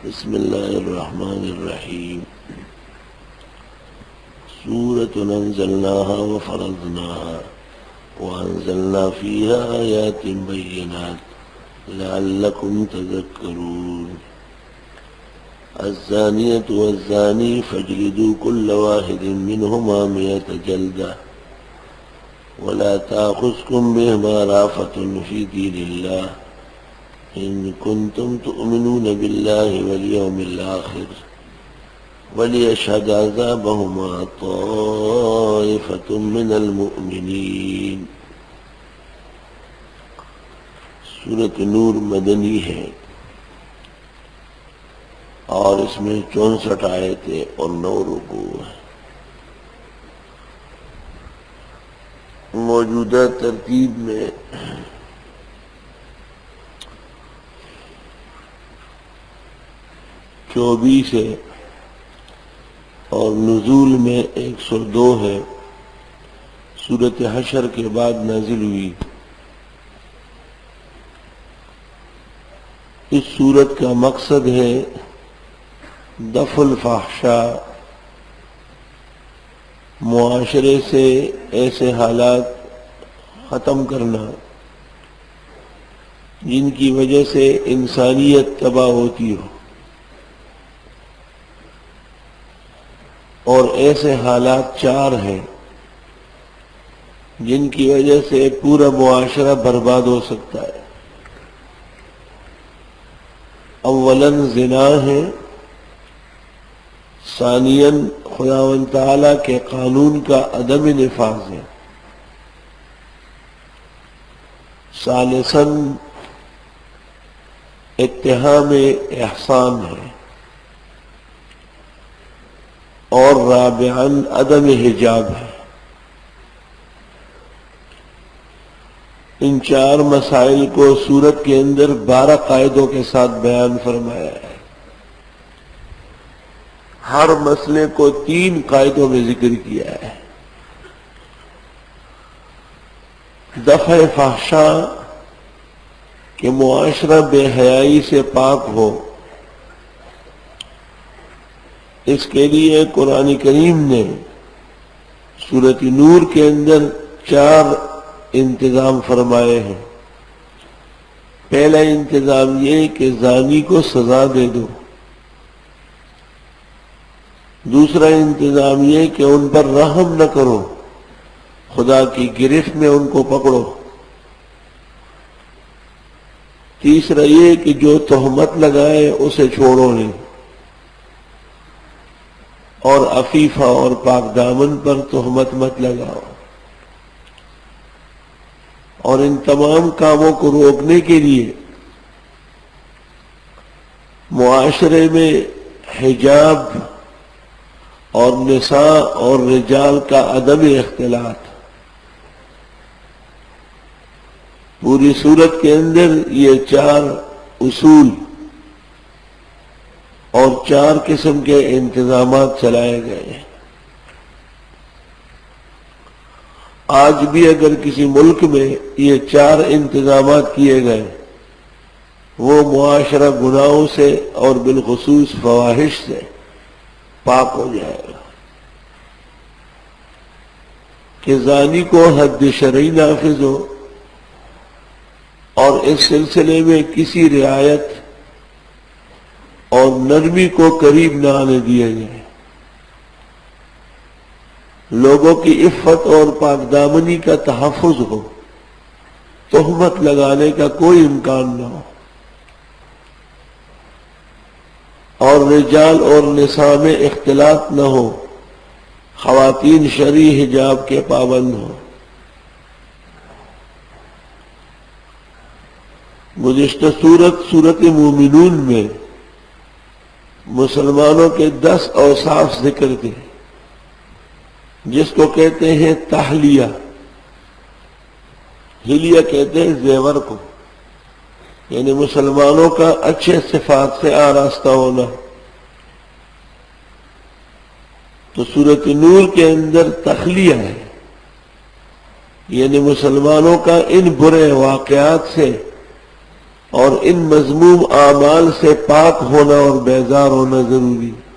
بسم اللہ الرحمن الرحیم سورۃ انزلناها وفرضناها وانزلنا فيها آیات بینات لعلکم تذکرون الزانیۃ والزانی فاجلدوا كل واحد منهما 100 جلدة ولا تأخذكم بهما رأفة في دين الله إن كنتم تؤمنون بالله واليوم الآخر وليشهد عذابهما طائفة من المؤمنين. سورۃ نور مدنی ہے اور اس میں 64 آیتیں اور 9 رکوع ہیں. موجودہ ترتیب میں چوبیس ہے اور نزول میں 102 ہے. سورۃ حشر کے بعد نازل ہوئی. اس سورت کا مقصد ہے دفع الفحشاء، معاشرے سے ایسے حالات ختم کرنا جن کی وجہ سے انسانیت تباہ ہوتی ہو، اور ایسے حالات 4 ہیں جن کی وجہ سے پورا معاشرہ برباد ہو سکتا ہے. اولاً زنا ہے، ثانیاً خداوند تعالیٰ کے قانون کا عدم نفاذ ہے، ثالثاً اتہام احسان ہے، اور رابعاً عدم حجاب ہے. ان 4 مسائل کو سورت کے اندر 12 قاعدوں کے ساتھ بیان فرمایا ہے. ہر مسئلے کو 3 قاعدوں میں ذکر کیا ہے. دفع فحشاء کہ معاشرہ بے حیائی سے پاک ہو، اس کے لیے قرآن کریم نے سورۃ نور کے اندر 4 انتظام فرمائے ہیں. پہلا انتظام یہ کہ زانی کو سزا دے دو. دوسرا انتظام یہ کہ ان پر رحم نہ کرو، خدا کی گرفت میں ان کو پکڑو. تیسرا یہ کہ جو تہمت لگائے اسے چھوڑو نہیں، اور عفیفہ اور پاک دامن پر تہمت مت لگاؤ. اور ان تمام کاموں کو روکنے کے لیے معاشرے میں حجاب اور نساء اور رجال کا عدم اختلاط. پوری صورت کے اندر یہ 4 اصول اور 4 قسم کے انتظامات چلائے گئے ہیں. آج بھی اگر کسی ملک میں یہ 4 انتظامات کیے گئے، وہ معاشرہ گناہوں سے اور بالخصوص فواحش سے پاک ہو جائے گا. کہ زانی کو حد شرعی نافذ ہو، اور اس سلسلے میں کسی رعایت اور نرمی کو قریب نہ آنے دیا جائے. لوگوں کی عفت اور پاک دامنی کا تحفظ ہو، تہمت لگانے کا کوئی امکان نہ ہو، اور رجال اور نساء میں اختلاط نہ ہو، خواتین شرعی حجاب کے پابند ہوں. گزشتہ سورۃ مومنون میں مسلمانوں کے 10 اوصاف ذکر تھے، جس کو کہتے ہیں تحلیہ. حلیہ کہتے ہیں زیور کو، یعنی مسلمانوں کا اچھے صفات سے آراستہ ہونا. تو سورۃ نور کے اندر تخلیہ ہے، یعنی مسلمانوں کا ان برے واقعات سے اور ان مذموم اعمال سے پاک ہونا اور بیزار ہونا ضروری ہے۔